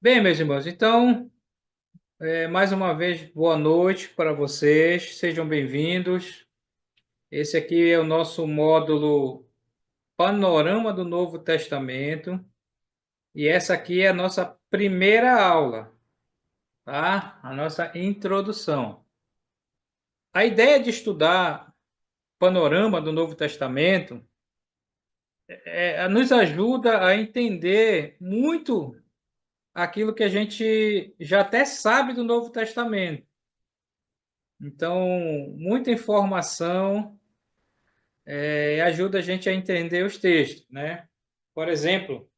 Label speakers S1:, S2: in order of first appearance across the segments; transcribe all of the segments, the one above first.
S1: Bem, meus irmãos, então, mais uma vez, boa noite para vocês, sejam bem-vindos. Esse aqui é o nosso módulo Panorama do Novo Testamento, e essa aqui é a nossa primeira aula, tá? A nossa introdução. A ideia de estudar Panorama do Novo Testamento nos ajuda a entender muito aquilo que a gente já até sabe do Novo Testamento. Então, muita informação ajuda a gente a entender os textos, né? Por exemplo,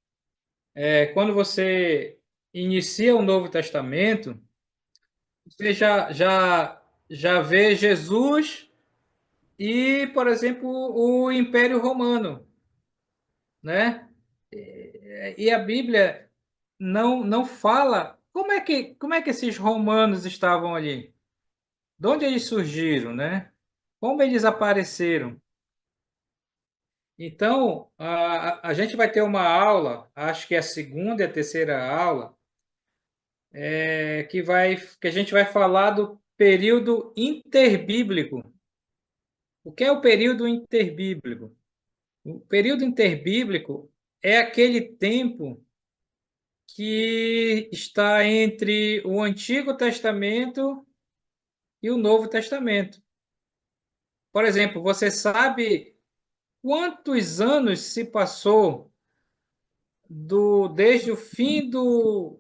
S1: quando você inicia o Novo Testamento, você já vê Jesus e, por exemplo, o Império Romano, né? E a Bíblia não fala como é que esses romanos estavam ali, de onde eles surgiram, né? Como eles apareceram. Então, a gente vai ter uma aula, acho que é a segunda e a terceira aula, que a gente vai falar do período interbíblico. O que é o período interbíblico? O período interbíblico é aquele tempo que está entre o Antigo Testamento e o Novo Testamento. Por exemplo, você sabe quantos anos se passou desde o fim do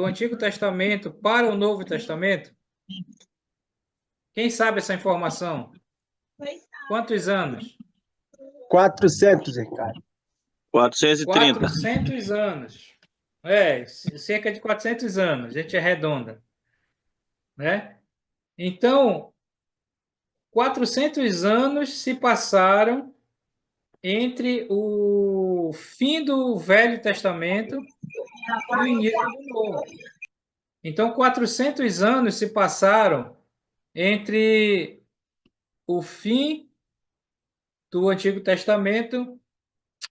S1: Antigo Testamento para o Novo Testamento? Quem sabe essa informação? Quantos anos?
S2: 400, Ricardo.
S3: 430.
S1: 400 anos. Cerca de 400 anos, a gente arredonda, né? Então, 400 anos se passaram entre o fim do Velho Testamento e o início do Novo. Então, 400 anos se passaram entre o fim do Antigo Testamento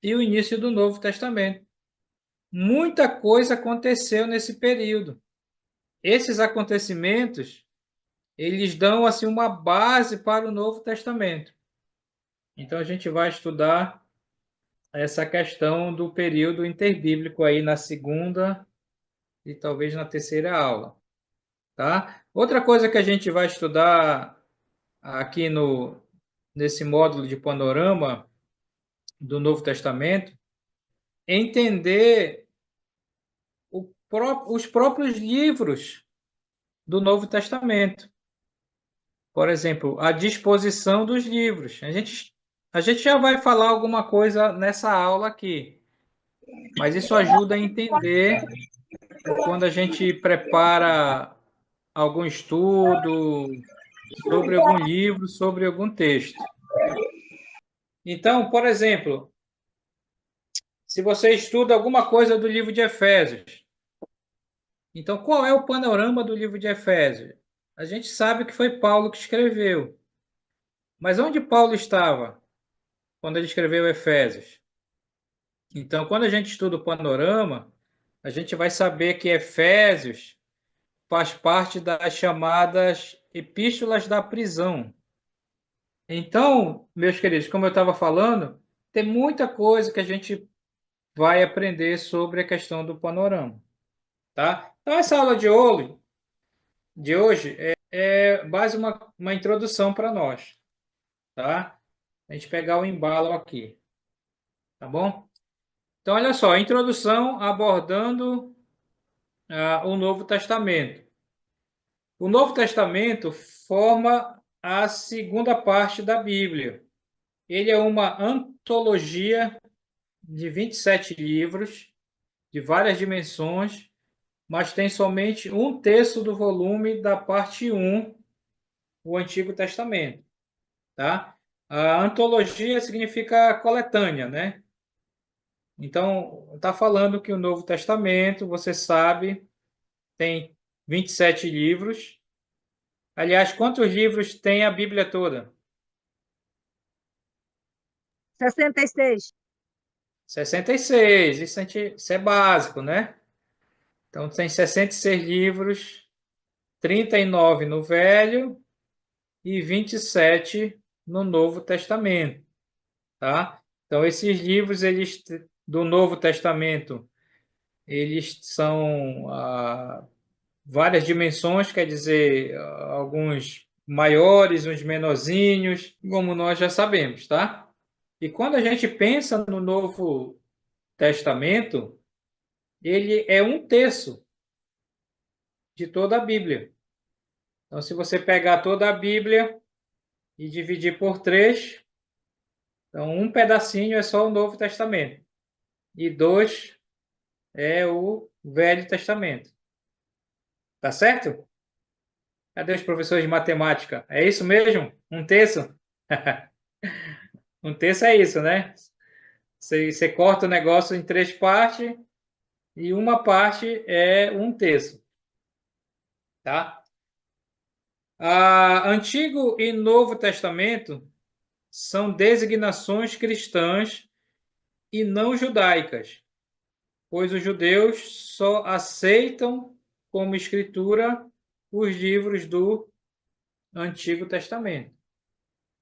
S1: e o início do Novo Testamento. Muita coisa aconteceu nesse período. Esses acontecimentos, eles dão assim uma base para o Novo Testamento. Então a gente vai estudar essa questão do período interbíblico aí na segunda e talvez na terceira aula, tá? Outra coisa que a gente vai estudar aqui no nesse módulo de panorama do Novo Testamento é entender os próprios livros do Novo Testamento. Por exemplo, a disposição dos livros. A gente já vai falar alguma coisa nessa aula aqui, mas isso ajuda a entender quando a gente prepara algum estudo sobre algum livro, sobre algum texto. Então, por exemplo, se você estuda alguma coisa do livro de Efésios, então qual é o panorama do livro de Efésios? A gente sabe que foi Paulo que escreveu. Mas onde Paulo estava quando ele escreveu Efésios? Então, quando a gente estuda o panorama, a gente vai saber que Efésios faz parte das chamadas epístolas da prisão. Então, meus queridos, como eu estava falando, tem muita coisa que a gente vai aprender sobre a questão do panorama, tá? Então, essa aula de hoje é mais uma introdução para nós, tá? A gente pegar o embalo aqui, tá bom? Então, olha só, introdução abordando o Novo Testamento. O Novo Testamento forma a segunda parte da Bíblia. Ele é uma antologia de 27 livros, de várias dimensões, mas tem somente um terço do volume da parte um, o Antigo Testamento. Tá? A antologia significa coletânea, né? Então, está falando que o Novo Testamento, você sabe, tem 27 livros. Aliás, quantos livros tem a Bíblia toda?
S4: 66.
S1: 66. Isso é básico, né? Então, tem 66 livros, 39 no Velho e 27 no Novo Testamento, tá? Então, esses livros do Novo Testamento, eles são várias dimensões, quer dizer, alguns maiores, uns menorzinhos, como nós já sabemos, tá? E quando a gente pensa no Novo Testamento, ele é um terço de toda a Bíblia. Então, se você pegar toda a Bíblia e dividir por 3, então um pedacinho é só o Novo Testamento e 2 é o Velho Testamento. Tá certo? Cadê os professores de matemática? É isso mesmo? Um terço? Um terço é isso, né? Você corta o negócio em 3 partes e uma parte é um terço, tá? Antigo e Novo Testamento são designações cristãs e não judaicas, pois os judeus só aceitam como escritura os livros do Antigo Testamento.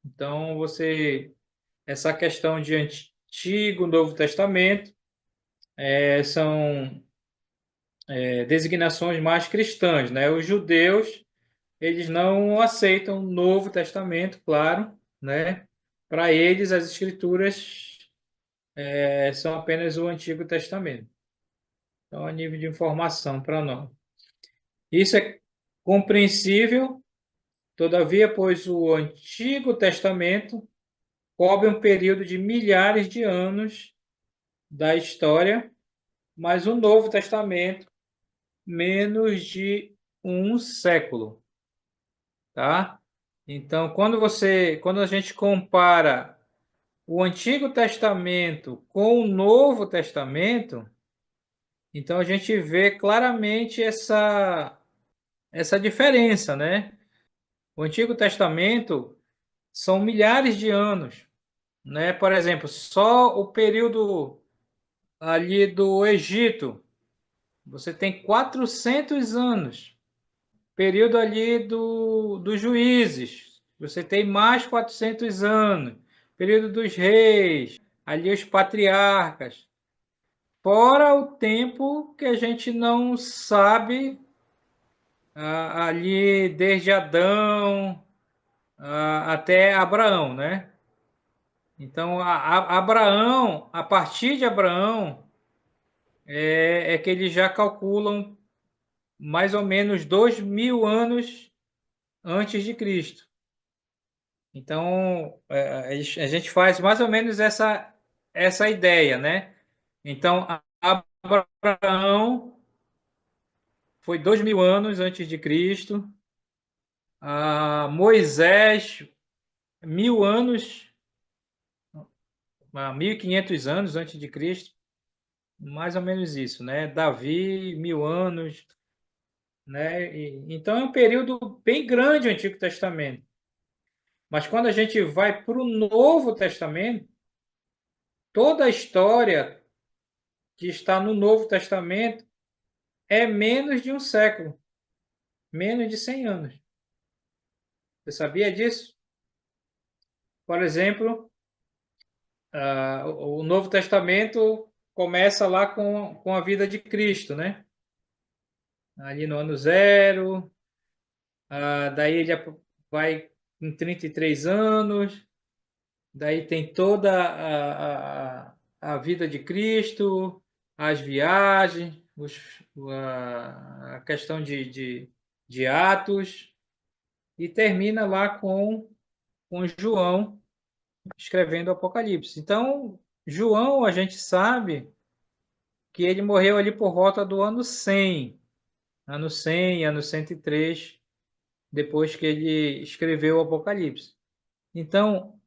S1: Então, essa questão de Antigo, Novo Testamento, são designações mais cristãs, né? Os judeus, eles não aceitam o Novo Testamento, claro, né? Para eles, as escrituras são apenas o Antigo Testamento. Então, a nível de informação para nós. Isso é compreensível, todavia, pois o Antigo Testamento cobre um período de milhares de anos da história, mas o Novo Testamento, menos de um século, tá? Então, quando a gente compara o Antigo Testamento com o Novo Testamento, então a gente vê claramente essa diferença, né? O Antigo Testamento são milhares de anos, né? Por exemplo, só o período ali do Egito, você tem 400 anos. Período ali dos juízes, você tem mais 400 anos. Período dos reis, ali os patriarcas. Fora o tempo que a gente não sabe, ali desde Adão até Abraão, né? Então, Abraão, a partir de Abraão, é que eles já calculam mais ou menos 2.000 anos antes de Cristo. Então, a gente faz mais ou menos essa ideia, né? Então, Abraão foi 2.000 anos antes de Cristo. Moisés, 1.000 anos, 1.500 anos antes de Cristo. Mais ou menos isso, né? Davi, 1.000 anos, né? Então, é um período bem grande o Antigo Testamento. Mas quando a gente vai para o Novo Testamento, toda a história que está no Novo Testamento é menos de um século, menos de 100 anos. Você sabia disso? Por exemplo, o Novo Testamento começa lá com a vida de Cristo, né? Ali no ano zero, daí ele vai em 33 anos, daí tem toda a vida de Cristo, as viagens, a questão de Atos, e termina lá com João escrevendo o Apocalipse. Então, João, a gente sabe que ele morreu ali por volta do ano 100, ano 103, depois que ele escreveu o Apocalipse. Então,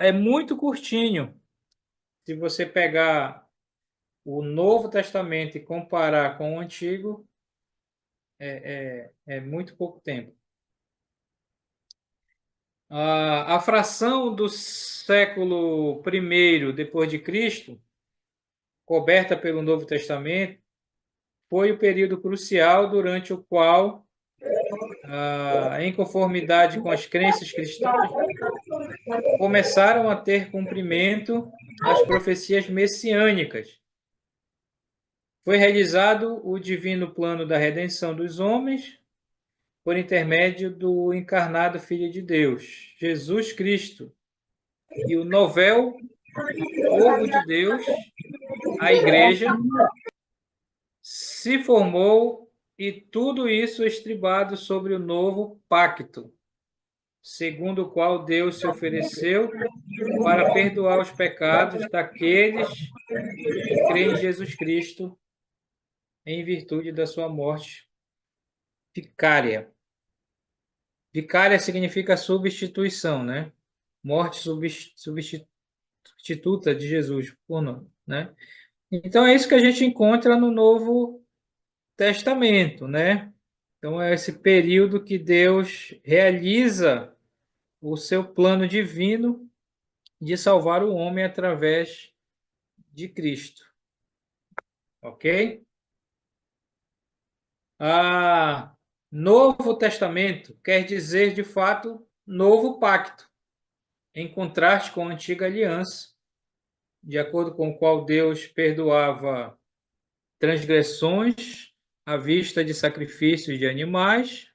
S1: é muito curtinho. Se você pegar o Novo Testamento e comparar com o Antigo, é muito pouco tempo. A fração do século I depois de Cristo, coberta pelo Novo Testamento, foi o período crucial durante o qual, em conformidade com as crenças cristãs, começaram a ter cumprimento as profecias messiânicas. Foi realizado o divino plano da redenção dos homens por intermédio do encarnado Filho de Deus, Jesus Cristo, e o novel povo de Deus, a Igreja, se formou, e tudo isso estribado sobre o novo pacto, segundo o qual Deus se ofereceu para perdoar os pecados daqueles que creem em Jesus Cristo em virtude da sua morte vicária. Vicária significa substituição, né? Morte substituta de Jesus por nós, né? Então é isso que a gente encontra no Novo Testamento, né? Então é esse período que Deus realiza o seu plano divino de salvar o homem através de Cristo. Ok? Novo Testamento quer dizer, de fato, novo pacto, em contraste com a antiga aliança, de acordo com o qual Deus perdoava transgressões à vista de sacrifícios de animais.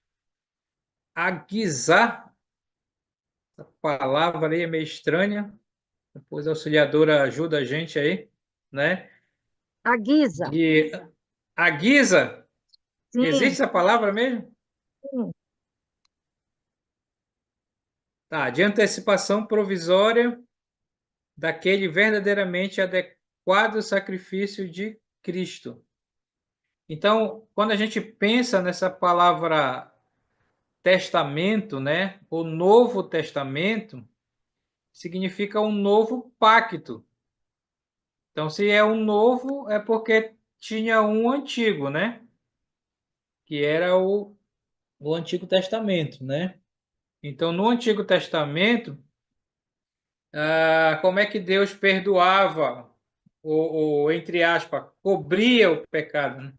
S1: Aguizar, essa palavra aí é meio estranha, depois a auxiliadora ajuda a gente aí, né?
S4: Aguiza.
S1: Aguiza?
S4: Sim.
S1: Existe essa palavra mesmo?
S4: Sim.
S1: Tá, de antecipação provisória daquele verdadeiramente adequado sacrifício de Cristo. Então, quando a gente pensa nessa palavra testamento, né? O Novo Testamento significa um novo pacto. Então, se é um novo, é porque tinha um antigo, né? Que era o Antigo Testamento, né? Então, no Antigo Testamento, como é que Deus perdoava, ou entre aspas, cobria o pecado,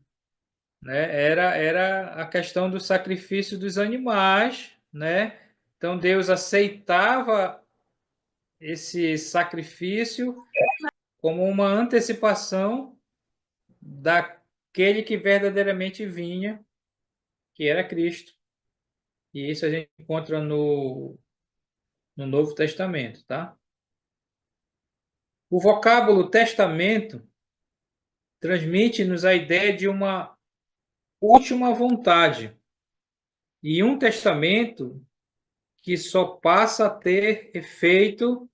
S1: né? Era a questão do sacrifício dos animais, né? Então, Deus aceitava esse sacrifício como uma antecipação daquele que verdadeiramente vinha, que era Cristo. E isso a gente encontra no Novo Testamento, tá? O vocábulo testamento transmite-nos a ideia de uma última vontade e um testamento que só passa a ter efeito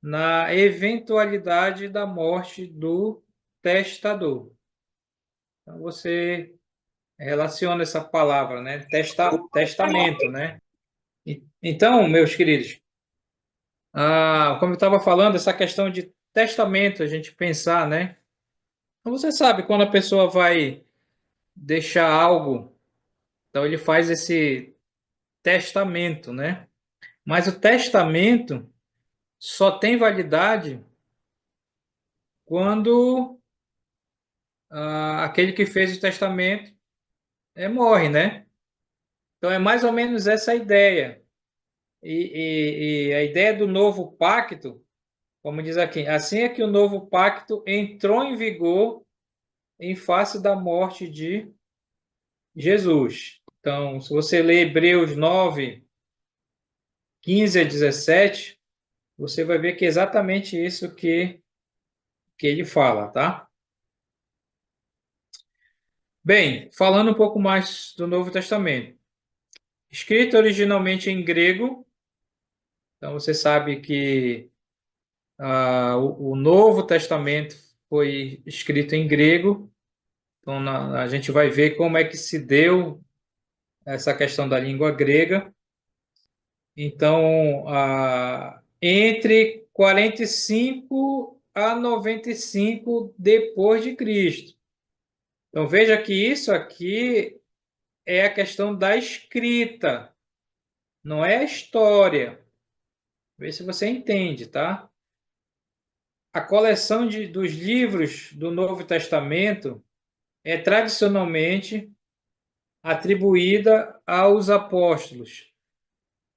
S1: na eventualidade da morte do testador. Então, você relaciona essa palavra, né? Testamento, né? Então, meus queridos, como eu estava falando, essa questão de testamento, a gente pensar, né? Então, você sabe, quando a pessoa vai deixar algo, então ele faz esse testamento, né? Mas o testamento só tem validade quando aquele que fez o testamento morre, né? Então é mais ou menos essa a ideia. E a ideia do novo pacto, como diz aqui, assim é que o novo pacto entrou em vigor em face da morte de Jesus. Então, se você ler Hebreus 9, 15 a 17, você vai ver que é exatamente isso que ele fala, tá? Bem, falando um pouco mais do Novo Testamento. Escrito originalmente em grego, então você sabe que o Novo Testamento foi escrito em grego, então a gente vai ver como é que se deu essa questão da língua grega. Então, entre 45 a 95 depois de Cristo. Então, veja que isso aqui é a questão da escrita, não é a história. Vê se você entende, tá? A coleção dos livros do Novo Testamento é tradicionalmente atribuída aos apóstolos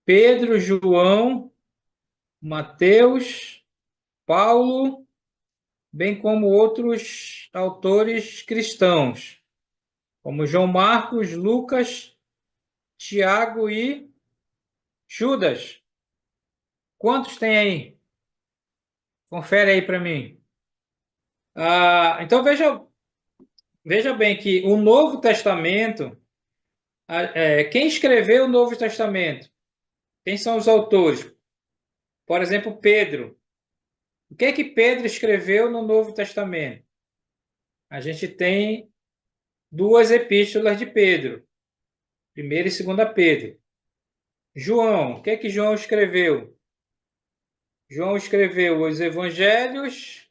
S1: Pedro, João, Mateus, Paulo, bem como outros autores cristãos, como João Marcos, Lucas, Tiago e Judas. Quantos tem aí? Confere aí para mim. Então veja bem que o Novo Testamento, quem escreveu o Novo Testamento? Quem são os autores? Por exemplo, Pedro. O que é que Pedro escreveu no Novo Testamento? A gente tem duas epístolas de Pedro, primeira e segunda Pedro. João, o que é que João escreveu? João escreveu os evangelhos,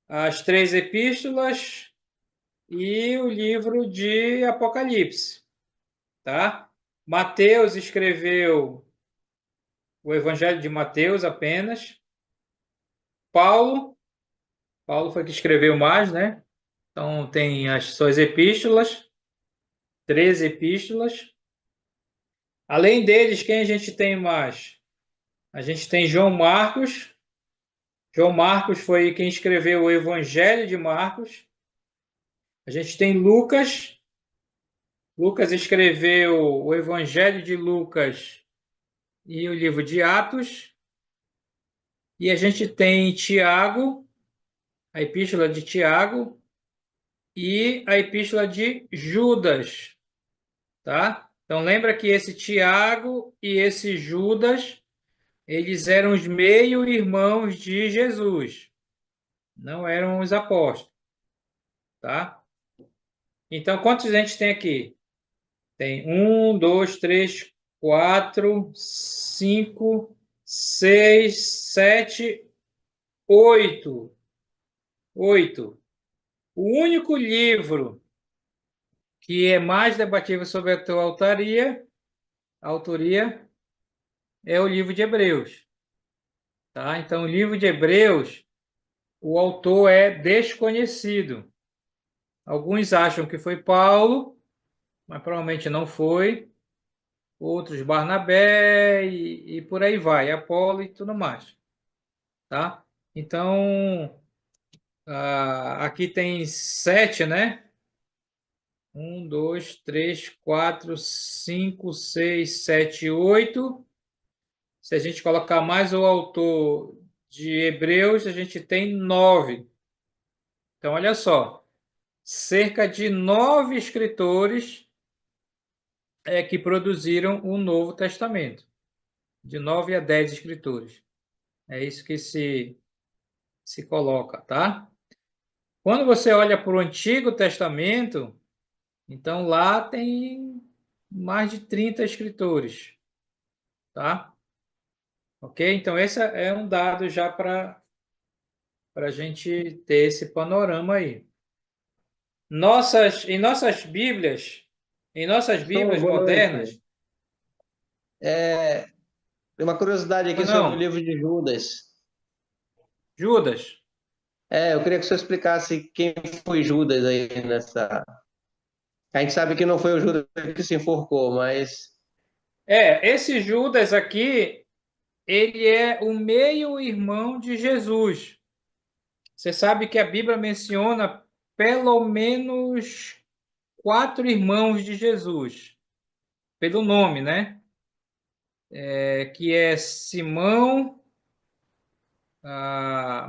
S1: as três epístolas e o livro de Apocalipse, tá? Mateus escreveu o evangelho de Mateus apenas. Paulo foi que escreveu mais, né? Então tem as suas epístolas, 13 epístolas. Além deles, quem a gente tem mais? A gente tem João Marcos. João Marcos foi quem escreveu o Evangelho de Marcos. A gente tem Lucas. Lucas escreveu o Evangelho de Lucas e o livro de Atos. E a gente tem Tiago, a Epístola de Tiago e a Epístola de Judas, tá? Então lembra que esse Tiago e esse Judas, eles eram os meio-irmãos de Jesus, não eram os apóstolos, tá? Então, quantos a gente tem aqui? Tem 1, 2, 3, 4, 5, 6, 7, 8. 8. O único livro que é mais debatível sobre a tua autoria é o livro de Hebreus. Tá? Então, o livro de Hebreus, o autor é desconhecido. Alguns acham que foi Paulo, mas provavelmente não foi. Outros Barnabé e por aí vai, Apolo e tudo mais. Tá? Então, aqui tem 7, né? 1, 2, 3, 4, 5, 6, 7, 8. Se a gente colocar mais o autor de Hebreus, a gente tem 9. Então, olha só. Cerca de 9 escritores que produziram o Novo Testamento. De 9 a 10 escritores. É isso que se coloca, tá? Quando você olha para o Antigo Testamento, então lá tem mais de 30 escritores, tá? Ok? Então esse é um dado já para a gente ter esse panorama aí. Em nossas
S5: Pastor,
S1: Bíblias
S5: boa noite.
S1: modernas,
S5: Tem uma curiosidade aqui sobre o
S1: não,
S5: livro de Judas.
S1: Judas.
S5: Eu queria que o senhor explicasse quem foi Judas aí nessa. A gente sabe que não foi o Judas que se enforcou, mas.
S1: Esse Judas aqui, ele é o meio-irmão de Jesus. Você sabe que a Bíblia menciona pelo menos 4 irmãos de Jesus, pelo nome, né? Que é Simão.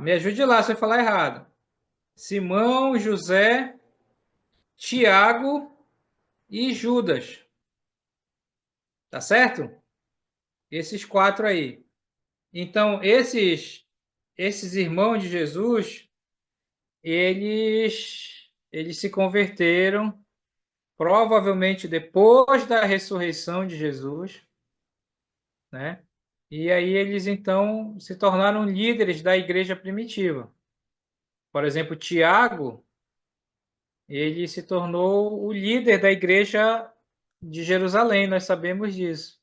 S1: Me ajude lá se eu falar errado. Simão, José, Tiago e Judas. Tá certo? Esses 4 aí. Então, esses irmãos de Jesus, eles se converteram provavelmente depois da ressurreição de Jesus, né? E aí eles então se tornaram líderes da igreja primitiva. Por exemplo, Tiago, ele se tornou o líder da igreja de Jerusalém, nós sabemos disso,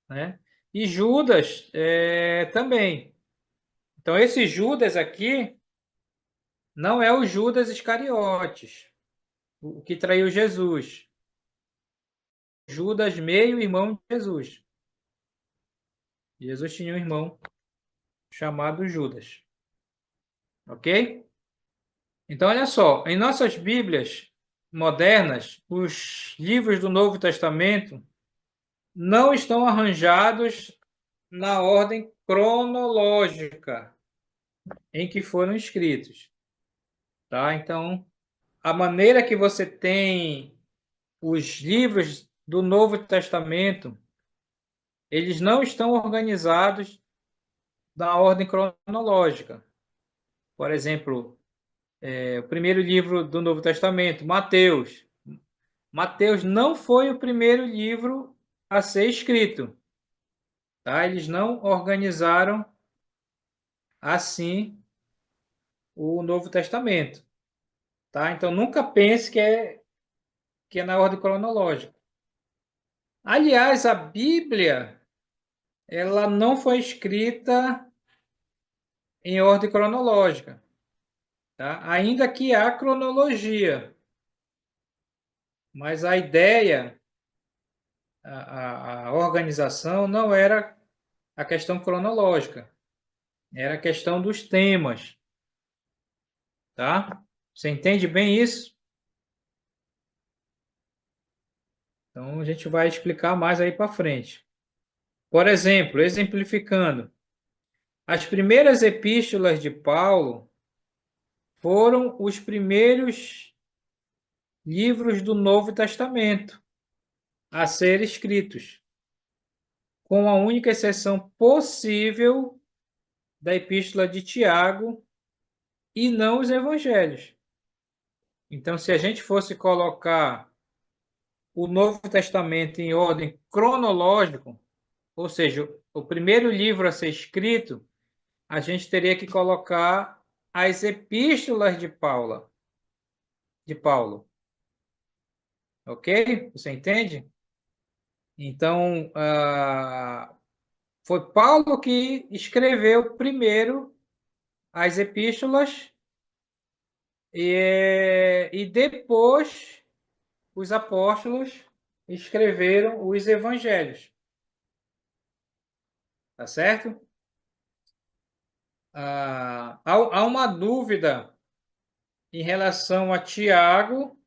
S1: né? E Judas também. Então esse Judas aqui não é o Judas Iscariotes, o que traiu Jesus. Judas, meio-irmão de Jesus. Jesus tinha um irmão chamado Judas. Ok? Então, olha só, em nossas Bíblias modernas, os livros do Novo Testamento não estão arranjados na ordem cronológica em que foram escritos. Tá? Então, a maneira que você tem os livros do Novo Testamento, eles não estão organizados na ordem cronológica. Por exemplo, o primeiro livro do Novo Testamento, Mateus. Mateus não foi o primeiro livro a ser escrito. Tá? Eles não organizaram assim o Novo Testamento. Tá? Então, nunca pense que é na ordem cronológica. Aliás, a Bíblia ela não foi escrita em ordem cronológica, tá? Ainda que há cronologia. Mas a ideia, a organização não era a questão cronológica, era a questão dos temas, tá? Você entende bem isso? Então a gente vai explicar mais aí para frente. Por exemplo, exemplificando, as primeiras epístolas de Paulo foram os primeiros livros do Novo Testamento a ser escritos, com a única exceção possível da epístola de Tiago e não os evangelhos. Então, se a gente fosse colocar o Novo Testamento em ordem cronológica, ou seja, o primeiro livro a ser escrito, a gente teria que colocar as epístolas de Paulo. Ok? Você entende? Então, foi Paulo que escreveu primeiro as epístolas e depois os apóstolos escreveram os evangelhos. Tá certo? Há uma dúvida em relação a Tiago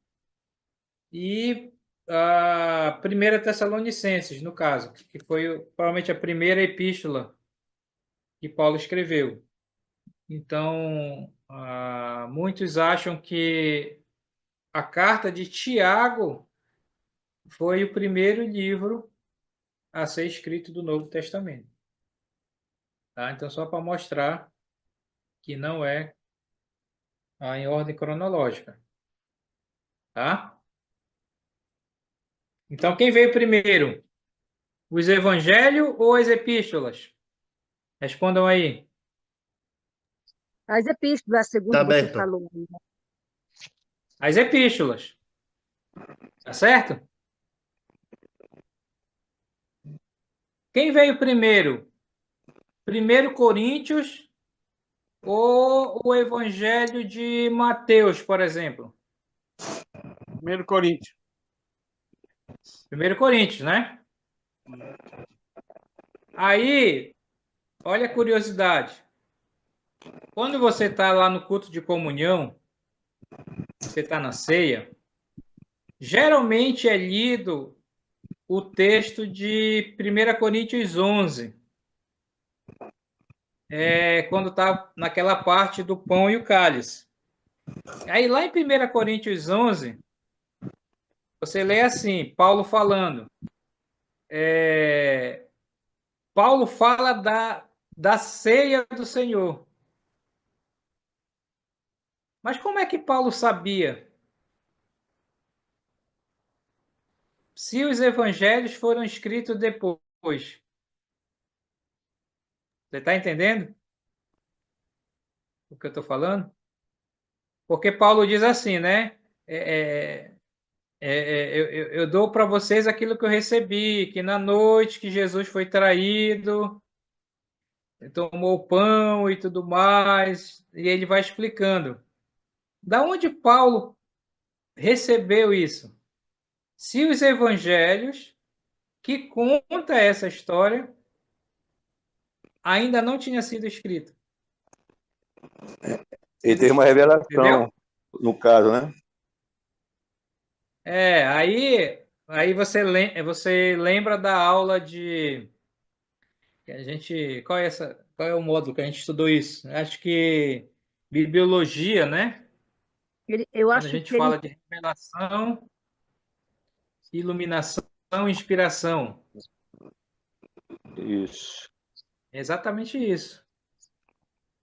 S1: e a 1 Tessalonicenses, no caso, que foi provavelmente a primeira epístola que Paulo escreveu. Então, muitos acham que a carta de Tiago foi o primeiro livro a ser escrito do Novo Testamento. Tá? Então, só para mostrar que não é em ordem cronológica. Tá? Então, quem veio primeiro? Os evangelhos ou as epístolas? Respondam aí.
S4: As epístolas, segundo
S6: Tá
S4: você
S6: aberto.
S4: falou.
S1: As epístolas. Tá certo? Quem veio primeiro? 1 Coríntios ou o Evangelho de Mateus, por exemplo?
S2: 1 Coríntios.
S1: 1 Coríntios, né? Aí, olha a curiosidade. Quando você está lá no culto de comunhão, você está na ceia, geralmente é lido o texto de 1 Coríntios 11, quando está naquela parte do pão e o cálice. Aí lá em 1 Coríntios 11, você lê assim, Paulo falando. Paulo fala da ceia do Senhor. Mas como é que Paulo sabia? Se os evangelhos foram escritos depois. Você está entendendo o que eu estou falando? Porque Paulo diz assim, né? Eu dou para vocês aquilo que eu recebi, que na noite que Jesus foi traído, ele tomou o pão e tudo mais, e ele vai explicando. Da onde Paulo recebeu isso? Se os evangelhos que conta essa história ainda não tinha sido escrito.
S3: Ele teve uma
S1: Entendeu?
S3: revelação, no caso, né?
S1: Aí você lembra da aula de que a gente, qual é o módulo que a gente estudou isso? Acho que bibliologia, né?
S4: Eu
S1: Quando a
S4: acho
S1: gente
S4: que ele
S1: fala de revelação, iluminação, inspiração.
S3: Isso.
S1: É exatamente isso.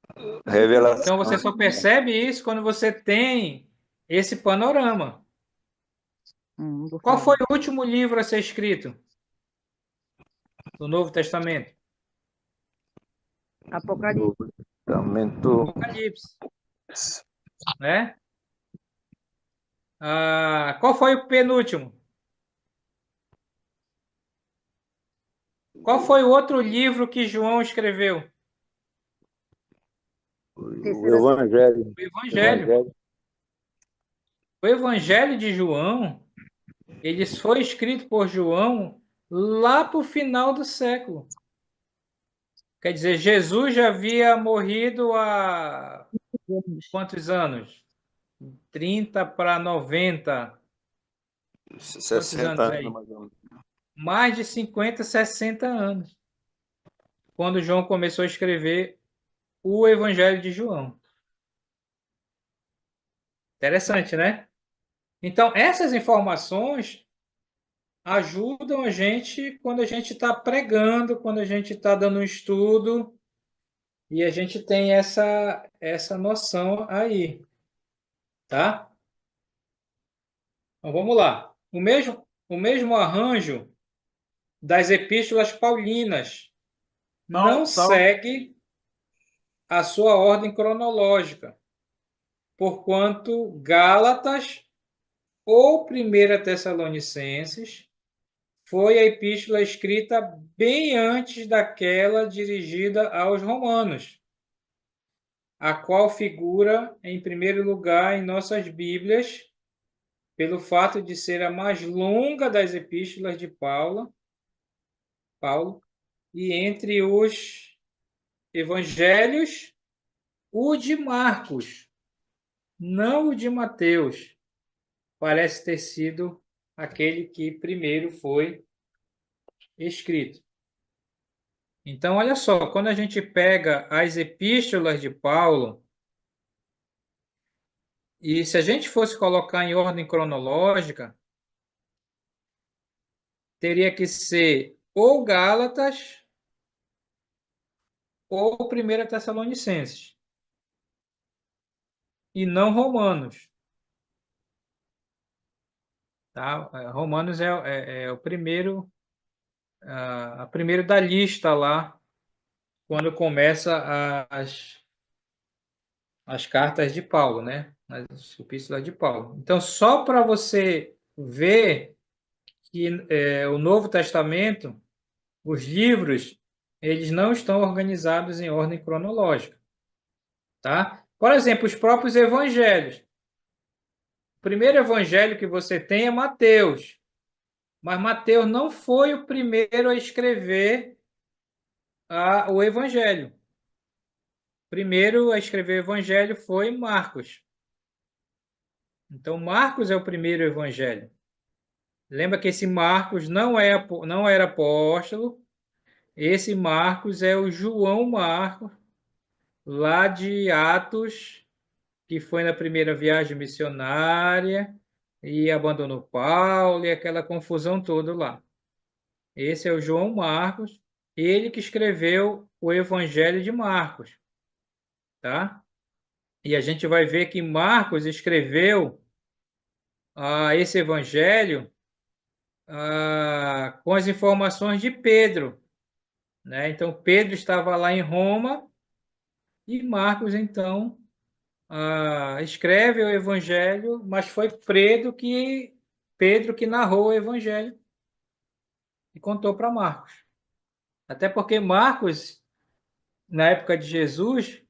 S1: Então
S3: Revelação.
S1: você só percebe isso quando você tem esse panorama.
S4: Vou
S1: Qual
S4: falar.
S1: foi o último livro a ser escrito do Novo Testamento?
S4: Apocalipse.
S3: Testamento.
S1: Apocalipse, né? Qual foi o penúltimo? Qual foi o outro livro que João escreveu?
S3: O Evangelho.
S1: O Evangelho. O Evangelho de João, ele foi escrito por João lá para o final do século. Quer dizer, Jesus já havia morrido há quantos anos? 30 para 90. Quantos
S3: 60
S1: anos
S3: anos,
S1: aí?
S3: mais ou menos.
S1: Mais de 50, 60 anos. Quando João começou a escrever o Evangelho de João. Interessante, né? Então, essas informações ajudam a gente quando a gente está pregando, quando a gente está dando um estudo, e a gente tem essa noção aí, tá? Então, vamos lá. O mesmo arranjo das epístolas paulinas
S2: Não,
S1: não segue a sua ordem cronológica, porquanto Gálatas ou Primeira Tessalonicenses foi a epístola escrita bem antes daquela dirigida aos romanos, a qual figura em primeiro lugar em nossas Bíblias, pelo fato de ser a mais longa das epístolas de Paulo, e entre os evangelhos, o de Marcos, não o de Mateus, parece ter sido aquele que primeiro foi escrito. Então, olha só, quando a gente pega as epístolas de Paulo, e se a gente fosse colocar em ordem cronológica, teria que ser ou Gálatas ou Primeira Tessalonicenses, e não Romanos. Tá? Romanos é o primeiro, a primeiro da lista lá, quando começa as cartas de Paulo, né? As epístolas de Paulo. Então, só para você ver que o Novo Testamento, os livros, eles não estão organizados em ordem cronológica, tá? Por exemplo, os próprios evangelhos. O primeiro evangelho que você tem é Mateus, mas Mateus não foi o primeiro a escrever o evangelho. O primeiro a escrever o evangelho foi Marcos. Então, Marcos é o primeiro evangelho. Lembra que esse Marcos não era apóstolo. Esse Marcos é o João Marcos, lá de Atos, que foi na primeira viagem missionária e abandonou Paulo e aquela confusão toda lá. Esse é o João Marcos, ele que escreveu o Evangelho de Marcos, tá? E a gente vai ver que Marcos escreveu esse evangelho com as informações de Pedro, né? Então, Pedro estava lá em Roma e Marcos, então, escreve o evangelho, mas foi Pedro que narrou o evangelho e contou para Marcos. Até porque Marcos, na época de Jesus,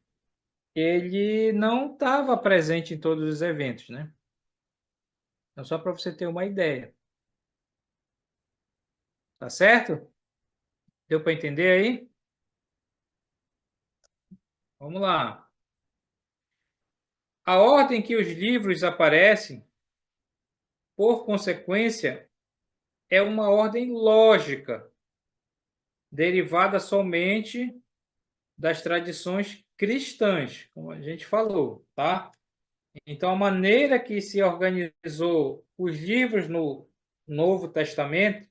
S1: ele não estava presente em todos os eventos, né? Então, só para você ter uma ideia. Tá certo? Deu para entender aí? Vamos lá. A ordem que os livros aparecem, por consequência, é uma ordem lógica, derivada somente das tradições cristãs, como a gente falou, tá? Então, a maneira que se organizou os livros no Novo Testamento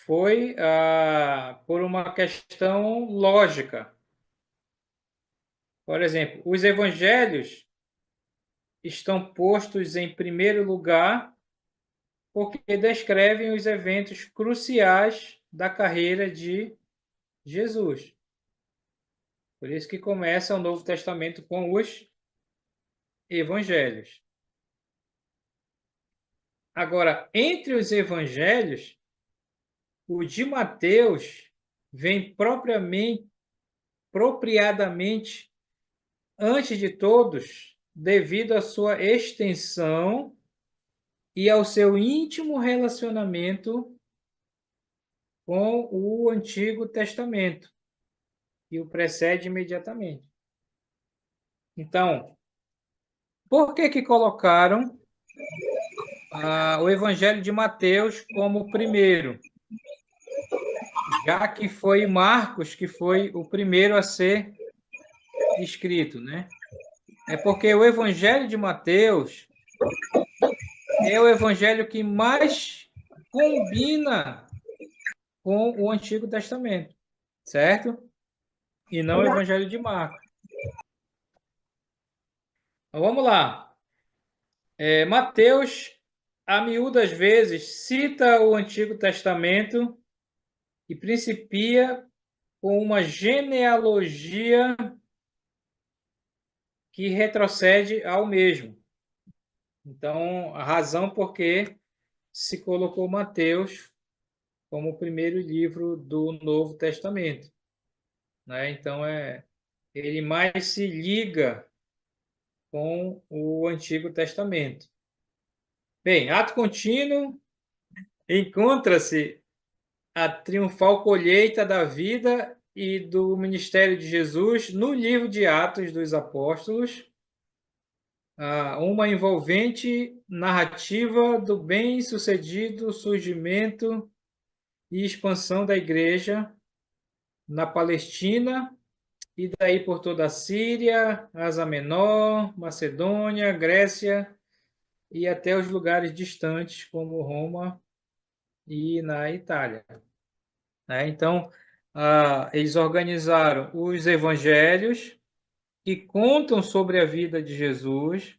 S1: foi por uma questão lógica. Por exemplo, os evangelhos estão postos em primeiro lugar porque descrevem os eventos cruciais da carreira de Jesus. Por isso que começa o Novo Testamento com os evangelhos. Agora, entre os evangelhos, o de Mateus vem propriadamente antes de todos, devido à sua extensão e ao seu íntimo relacionamento com o Antigo Testamento, que o precede imediatamente. Então, por que colocaram o Evangelho de Mateus como o primeiro? Já que foi Marcos que foi o primeiro a ser escrito, né? É porque o Evangelho de Mateus é o evangelho que mais combina com o Antigo Testamento, certo? E não o Evangelho de Marcos. Então, vamos lá. Mateus, a miúdas vezes, cita o Antigo Testamento e principia com uma genealogia que retrocede ao mesmo. Então, a razão por que se colocou Mateus como o primeiro livro do Novo Testamento, né? Então, ele mais se liga com o Antigo Testamento. Bem, ato contínuo, encontra-se a triunfal colheita da vida e do ministério de Jesus no livro de Atos dos Apóstolos, uma envolvente narrativa do bem-sucedido surgimento e expansão da igreja na Palestina e daí por toda a Síria, Ásia Menor, Macedônia, Grécia e até os lugares distantes como Roma e na Itália. Então, eles organizaram os evangelhos que contam sobre a vida de Jesus,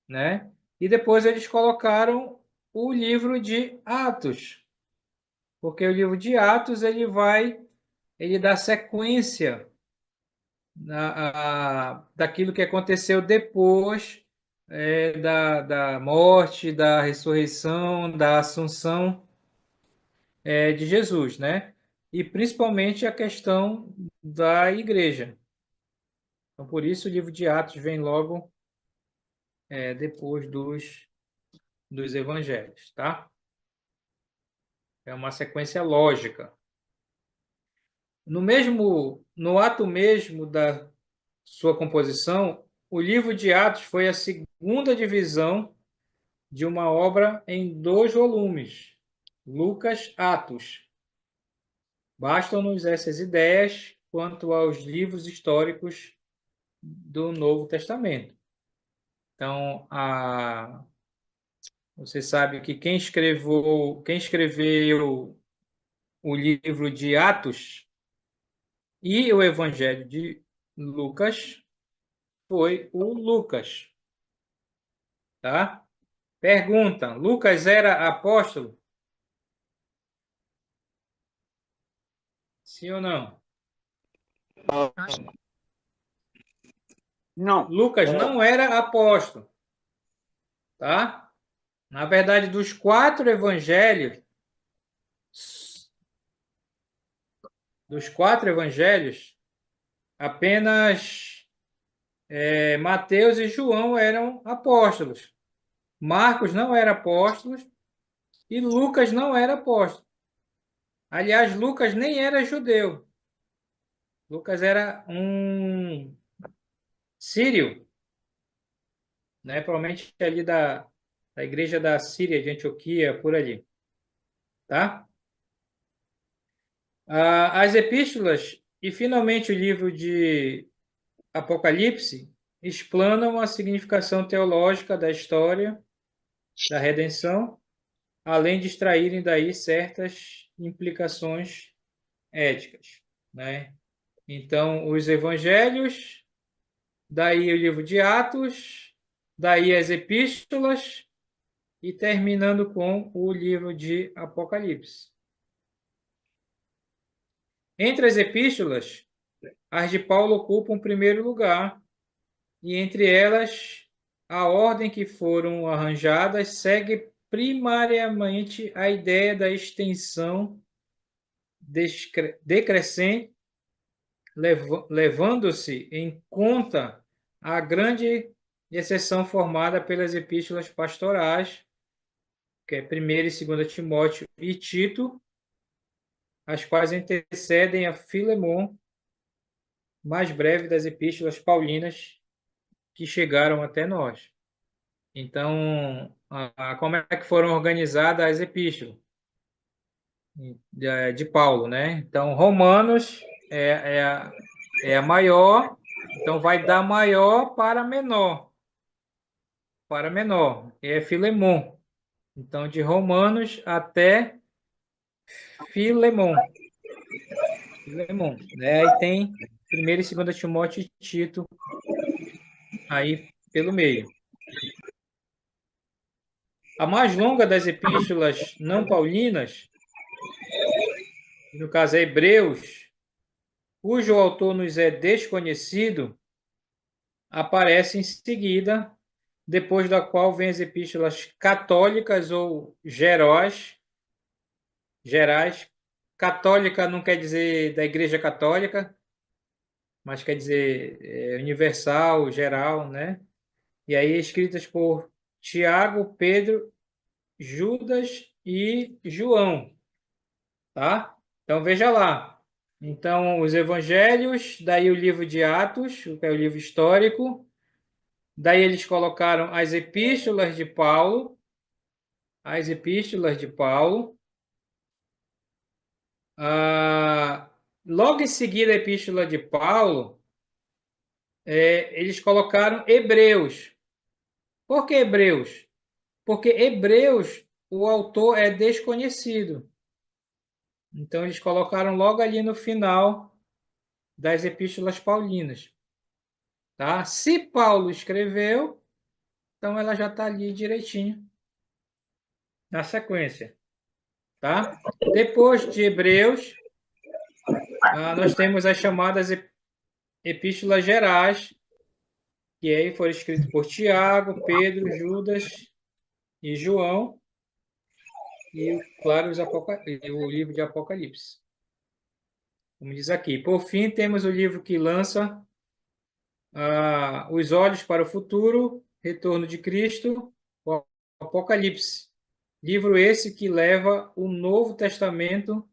S1: né? E depois eles colocaram o livro de Atos, porque o livro de Atos ele dá sequência daquilo que aconteceu depois da morte, da ressurreição, da assunção de Jesus, né? E principalmente a questão da igreja. Então, por isso o livro de Atos vem logo depois dos evangelhos, tá? É uma sequência lógica. No ato mesmo da sua composição, o livro de Atos foi a segunda divisão de uma obra em 2 volumes, Lucas Atos. Bastam-nos essas ideias quanto aos livros históricos do Novo Testamento. Então, você sabe que quem escreveu o livro de Atos e o Evangelho de Lucas foi o Lucas. Tá? Pergunta: Lucas era apóstolo? Sim ou não?
S2: Não.
S1: Lucas não era apóstolo. Tá? Na verdade, dos 4 evangelhos, apenas Mateus e João eram apóstolos. Marcos não era apóstolo e Lucas não era apóstolo. Aliás, Lucas nem era judeu. Lucas era um sírio, né? Provavelmente ali da igreja da Síria, de Antioquia, por ali. Tá? As epístolas e, finalmente, o livro de Apocalipse explanam a significação teológica da história da redenção, além de extraírem daí certas implicações éticas, né? Então, os evangelhos, daí o livro de Atos, daí as epístolas e terminando com o livro de Apocalipse. Entre as epístolas, as de Paulo ocupam o primeiro lugar, e entre elas, a ordem que foram arranjadas segue primariamente a ideia da extensão decrescente, levando-se em conta a grande exceção formada pelas epístolas pastorais, que é 1ª e 2ª Timóteo e Tito, as quais antecedem a Filemon, mais breve das epístolas paulinas que chegaram até nós. Então, como é que foram organizadas as epístolas de Paulo, né? Então, Romanos é a maior, então vai da maior para menor. Para menor, é Filemon. Então, de Romanos até Filemon. Filemon, né? Aí tem 1ª e 2ª Timóteo e Tito aí pelo meio. A mais longa das epístolas não paulinas, no caso é Hebreus, cujo autor nos é desconhecido, aparece em seguida, depois da qual vem as epístolas católicas ou gerais. Católica não quer dizer da Igreja Católica, mas quer dizer universal, geral, né? E aí escritas por Tiago, Pedro, Judas e João, tá? Então veja lá. Então os evangelhos, daí o livro de Atos, que é o livro histórico, daí eles colocaram as epístolas de Paulo, logo em seguida a epístola de Paulo, eles colocaram Hebreus. Por que Hebreus? Porque Hebreus, o autor é desconhecido. Então, eles colocaram logo ali no final das epístolas paulinas. Tá? Se Paulo escreveu, então ela já está ali direitinho na sequência. Tá? Depois de Hebreus, nós temos as chamadas epístolas gerais, que aí foram escritas por Tiago, Pedro, Judas e João, e, claro, o livro de Apocalipse. Como diz aqui. Por fim, temos o livro que lança os olhos para o futuro, retorno de Cristo, o Apocalipse. Livro esse que leva o Novo Testamento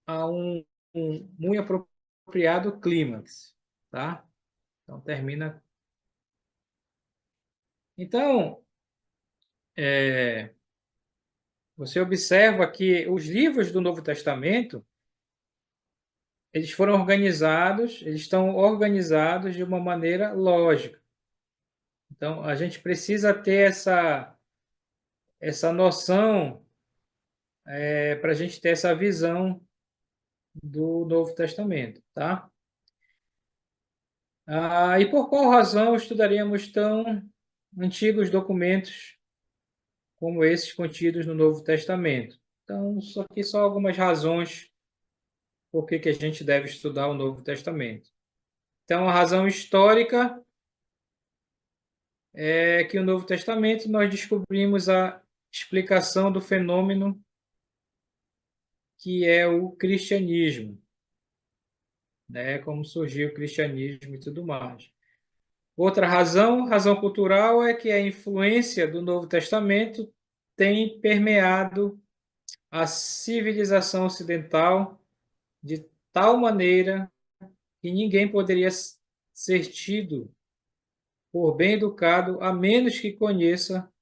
S1: a um muito apropriado clímax, tá? Então termina. Então, você observa que os livros do Novo Testamento eles estão organizados de uma maneira lógica. Então, a gente precisa ter essa noção para a gente ter essa visão do Novo Testamento, tá? E por qual razão estudaríamos tão antigos documentos como esses contidos no Novo Testamento? Então, aqui só algumas razões por que a gente deve estudar o Novo Testamento. Então, a razão histórica é que no Novo Testamento nós descobrimos a explicação do fenômeno que é o cristianismo, né? Como surgiu o cristianismo e tudo mais. Outra razão cultural, é que a influência do Novo Testamento tem permeado a civilização ocidental de tal maneira que ninguém poderia ser tido por bem educado a menos que conheça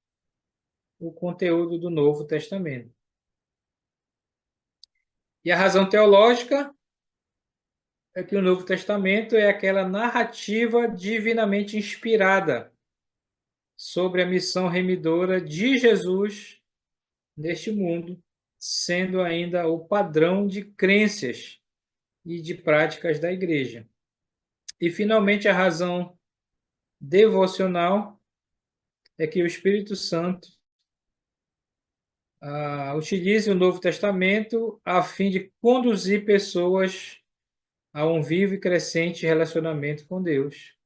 S1: o conteúdo do Novo Testamento. E a razão teológica é que o Novo Testamento é aquela narrativa divinamente inspirada sobre a missão remidora de Jesus neste mundo, sendo ainda o padrão de crenças e de práticas da Igreja. E, finalmente, a razão devocional é que o Espírito Santo utilize o Novo Testamento a fim de conduzir pessoas a um vivo e crescente relacionamento com Deus,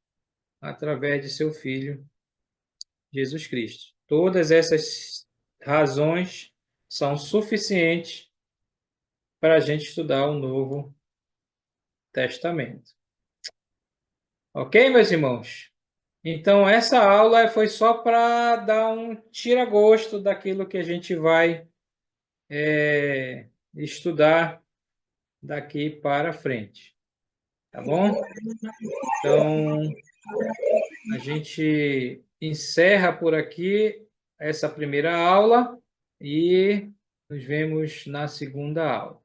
S1: através de seu Filho, Jesus Cristo. Todas essas razões são suficientes para a gente estudar o Novo Testamento. Ok, meus irmãos? Então, essa aula foi só para dar um tira-gosto daquilo que a gente vai estudar daqui para frente. Tá bom? Então, a gente encerra por aqui essa primeira aula e nos vemos na segunda aula.